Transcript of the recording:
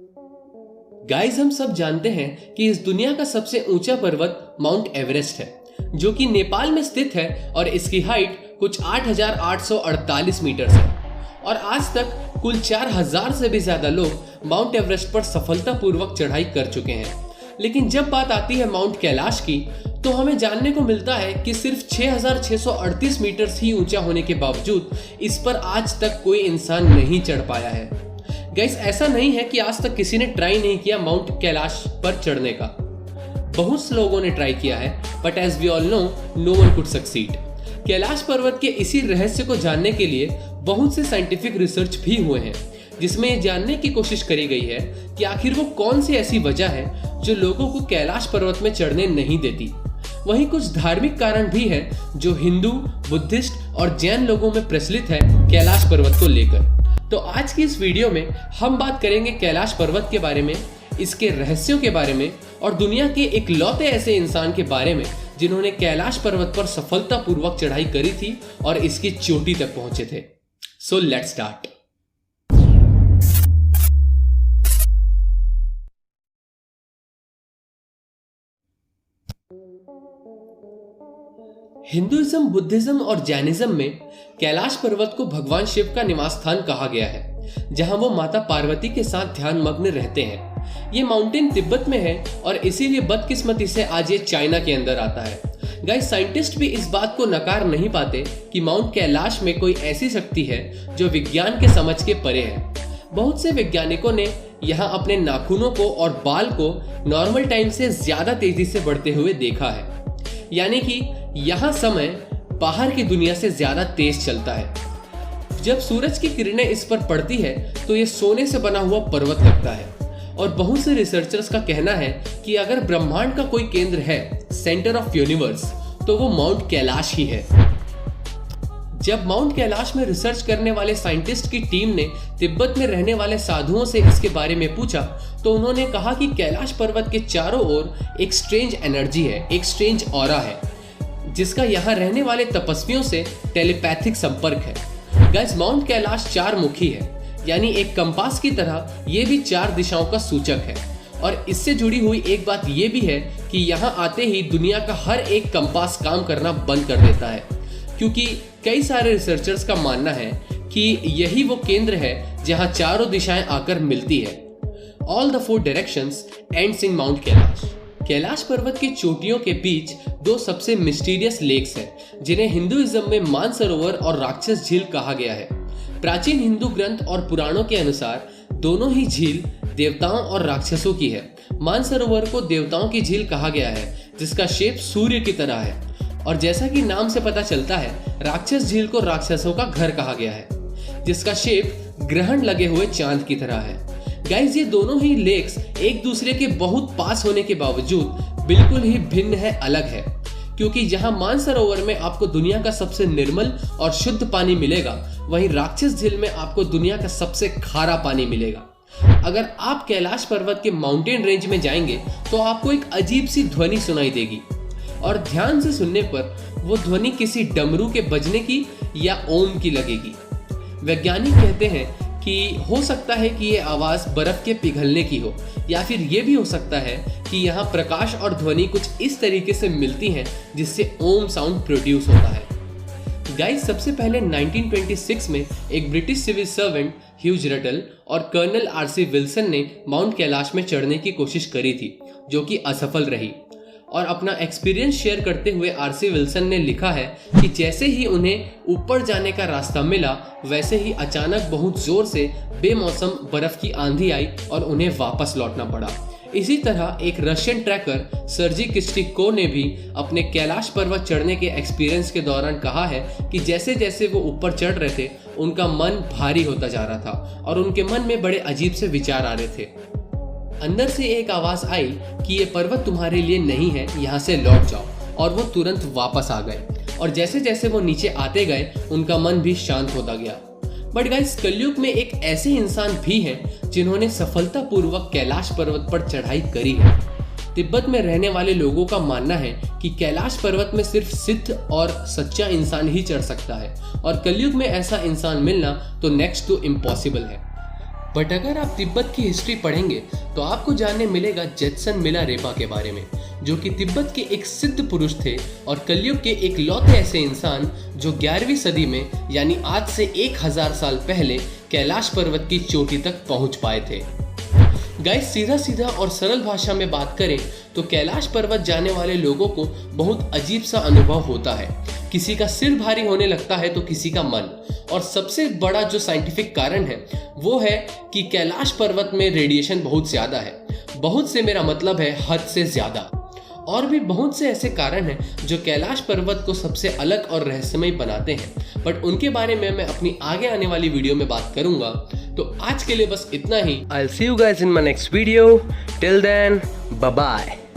Guys, हम सब जानते हैं कि इस दुनिया का सबसे ऊंचा पर्वत माउंट एवरेस्ट है, जो कि नेपाल में स्थित है और इसकी हाइट कुछ 8,848 मीटर है। और आज तक कुल 4,000 से भी ज्यादा लोग माउंट एवरेस्ट पर सफलतापूर्वक चढ़ाई कर चुके हैं। लेकिन जब बात आती है माउंट कैलाश की, तो हमें जानने को मिलता है कि सिर्फ 6,638 मीटर ही ऊंचा होने के बावजूद इस पर आज तक कोई इंसान नहीं चढ़ पाया है। गाइस, ऐसा नहीं है कि आज तक किसी ने ट्राई नहीं किया माउंट कैलाश पर चढ़ने का। बहुत से लोगों ने ट्राई किया है, but as we all know, no one could succeed. Kailash पर्वत के इसी रहस्य को जानने के लिए बहुत से साइंटिफिक रिसर्च भी हुए हैं, जिसमें ये जानने की कोशिश करी गई है कि आखिर वो कौन सी ऐसी वजह है जो लोगों को कैलाश पर्वत में चढ़ने नहीं देती। वहीं कुछ धार्मिक कारण भी है जो हिंदू, बुद्धिस्ट और जैन लोगों में प्रचलित है कैलाश पर्वत को लेकर। तो आज की इस वीडियो में हम बात करेंगे कैलाश पर्वत के बारे में, इसके रहस्यों के बारे में और दुनिया के इकलौते ऐसे इंसान के बारे में जिन्होंने कैलाश पर्वत पर सफलतापूर्वक चढ़ाई करी थी और इसकी चोटी तक पहुंचे थे। So let's start. Hinduism, Buddhism और जैनिज्म में कैलाश पर्वत को भगवान शिव का निवास स्थान कहा गया है, जहां वो माता पार्वती के साथ ध्यान मग्न रहते हैं। ये माउंटेन तिब्बत में है और इसीलिए बदकिस्मती से आज ये चाइना के अंदर आता है। गाइस, साइंटिस्ट भी इस बात को नकार नहीं पाते कि माउंट कैलाश में कोई ऐसी शक्ति है जो विज्ञान के समझ के परे है। बहुत से वैज्ञानिकों ने यहाँ अपने नाखूनों को और बाल को नॉर्मल टाइम से ज्यादा तेजी से बढ़ते हुए देखा है, यानी कि यहाँ समय बाहर की दुनिया से ज्यादा तेज चलता है। जब सूरज की किरणें इस पर पड़ती है तो ये सोने से बना हुआ पर्वत लगता है। और बहुत से रिसर्चर्स का कहना है कि अगर ब्रह्मांड का कोई केंद्र है, सेंटर ऑफ यूनिवर्स, तो वो माउंट कैलाश ही है। जब माउंट कैलाश में रिसर्च करने वाले साइंटिस्ट की टीम ने तिब्बत में रहने वाले साधुओं से इसके बारे में पूछा, तो उन्होंने कहा कि कैलाश पर्वत के चारों ओर एक स्ट्रेंज एनर्जी है, एक स्ट्रेंज ऑरा है, जिसका यहाँ रहने वाले तपस्वियों से टेलीपैथिक संपर्क है। गाइस, माउंट कैलाश 4 मुखी है, यानी एक कंपास की तरह ये भी 4 दिशाओं का सूचक है। और इससे जुड़ी हुई एक बात ये भी है कि यहाँ आते ही दुनिया का हर एक कंपास काम करना बंद कर देता है, क्योंकि कई सारे रिसर्चर्स का मानना है कि यही वो केंद्र है जहाँ चारों दिशाएं आकर मिलती है। All the 4 directions ends in mount Kailash. Kailash पर्वत की चोटियों के बीच 2 सबसे मिस्टीरियस लेक्स हैं, जिन्हें हिंदुइज्म में मानसरोवर और राक्षस झील कहा गया है। प्राचीन हिंदू ग्रंथ और पुराणों के अनुसार दोनों ही झील देवताओं और राक्षसों की है। मानसरोवर को देवताओं की झील कहा गया है, जिसका शेप सूर्य की तरह है, और जैसा कि नाम से पता चलता है, राक्षस झील को राक्षसों का घर कहा गया है, जिसका शेप ग्रहण लगे हुए चांद की तरह है। गाइस, ये दोनों ही लेक्स एक दूसरे के बहुत पास होने के बावजूद बिल्कुल ही भिन्न है, अलग है, क्योंकि जहां मानसरोवर में आपको दुनिया का सबसे निर्मल और शुद्ध पानी मिलेगा, वहीं राक्षस झील में आपको दुनिया का सबसे खारा पानी मिलेगा। अगर आप कैलाश पर्वत के माउंटेन रेंज में जाएंगे तो आपको एक अजीब सी ध्वनि सुनाई देगी, और ध्यान से सुनने पर वो ध्वनि किसी डमरू के बजने की या ओम की लगेगी। वैज्ञानिक कहते हैं कि हो सकता है कि ये आवाज बर्फ के पिघलने की हो, या फिर ये भी हो सकता है कि यहाँ प्रकाश और ध्वनि कुछ इस तरीके से मिलती हैं जिससे ओम साउंड प्रोड्यूस होता है। गाइस, सबसे पहले 1926 में एक British civil servant Hugh Ruttledge और कर्नल आरसी विल्सन ने माउंट कैलाश में चढ़ने की कोशिश करी थी, जो कि असफल रही। और अपना एक्सपीरियंस शेयर करते हुए आरसी विल्सन ने लिखा है कि जैसे ही उन्हें ऊपर जाने का रास्ता मिला, वैसे ही अचानक बहुत जोर से बेमौसम बर्फ की आंधी आई और उन्हें वापस लौटना पड़ा। इसी तरह एक रशियन ट्रैकर सर्जी किस्टिको ने भी अपने कैलाश पर्वत चढ़ने के एक्सपीरियंस के दौरान कहा है कि जैसे जैसे वो ऊपर चढ़ रहे थे, उनका मन भारी होता जा रहा था और उनके मन में बड़े अजीब से विचार आ रहे थे। अंदर से एक आवाज आई कि ये पर्वत तुम्हारे लिए नहीं है, यहाँ से लौट जाओ, और वो तुरंत वापस आ गए। और जैसे जैसे वो नीचे आते गए, उनका मन भी शांत होता गया। बट गाइस, कलयुग में एक ऐसे इंसान भी हैं जिन्होंने सफलतापूर्वक कैलाश पर्वत पर चढ़ाई करी है। तिब्बत में रहने वाले लोगों का मानना है कि कैलाश पर्वत में सिर्फ सिद्ध और सच्चा इंसान ही चढ़ सकता है, और कलयुग में ऐसा इंसान मिलना तो नेक्स्ट टू इम्पॉसिबल है। बट अगर आप तिब्बत की हिस्ट्री पढ़ेंगे तो आपको जानने मिलेगा जेत्सन मिला रेपा के बारे में, जो कि तिब्बत के एक सिद्ध पुरुष थे और कलयुग के एक लौते ऐसे इंसान जो 11वीं सदी में यानी आज से 1000 साल पहले कैलाश पर्वत की चोटी तक पहुंच पाए थे। गाइस, सीधा सीधा और सरल भाषा में बात करें तो कैलाश पर्वत जाने वाले लोगों को बहुत अजीब सा अनुभव होता है। किसी का सिर भारी होने लगता है तो किसी का मन। और सबसे बड़ा जो साइंटिफिक कारण है वो है कि कैलाश पर्वत में रेडिएशन बहुत ज्यादा है। बहुत से मेरा मतलब है हद से ज्यादा। और भी बहुत से ऐसे कारण हैं जो कैलाश पर्वत को सबसे अलग और रहस्यमय बनाते हैं, बट उनके बारे में मैं अपनी आगे आने वाली वीडियो में बात करूंगा। तो आज के लिए बस इतना ही। I'll see you guys in my next video. Till then, bye bye.